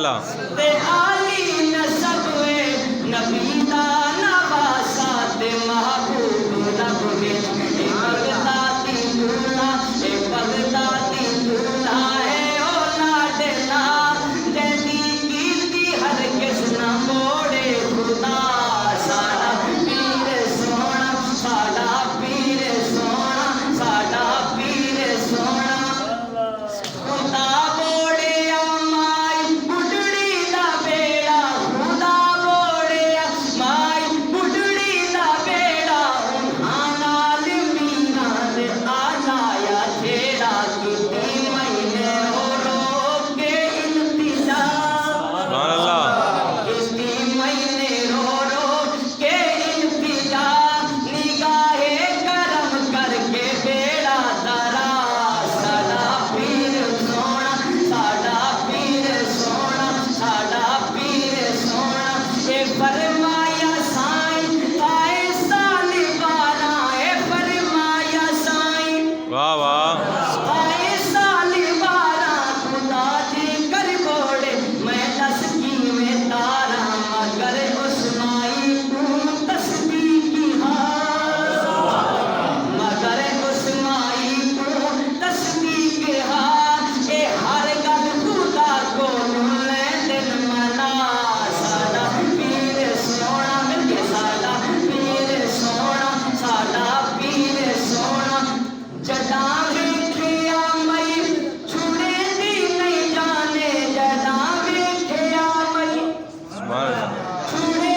अल्लाह ते आली नसब वे नबी दा नवासा ते महबूब रब विच ए बगदादी दूल्हा ए बगदादी दूल्हा है ओ लाडला जदी कीती हर किस ना मोड़े खुदा साडा पीर सोना साडा पीर सोना साडा पीर सोना खुदा बोड़िया माई बुढ़ड़ी दा बेड़ा खुदा बोड़िया माई बुढ़ड़ी दा बेड़ा उन्हां नाल मीना दे आलाया छेड़ा किती महीने रो रो के इंतजार सुभान अल्लाह किती महीने रो रो के इंतजार निगाहे करम करके बेड़ा तारा साडा पीर सोना साडा पीर सोना साडा पीर सोना ए फरमाया साईं आए साल 12 ए फरमाया साईं वाह वाह आए साल 12 खुदा जी कर बोड़े मैं दस की में तारा मगर उस माई को तस्बीह की मगर उस माई को तस्बीह के ए हर गल खुदा को ले दिन मना साडा पीर सोना मिलके साडा पीर सोना साडा पीर सोना जदा वेखिया मई छुड़े दी नहीं जाने जदा वेखिया मई सुभान अल्लाह छुड़े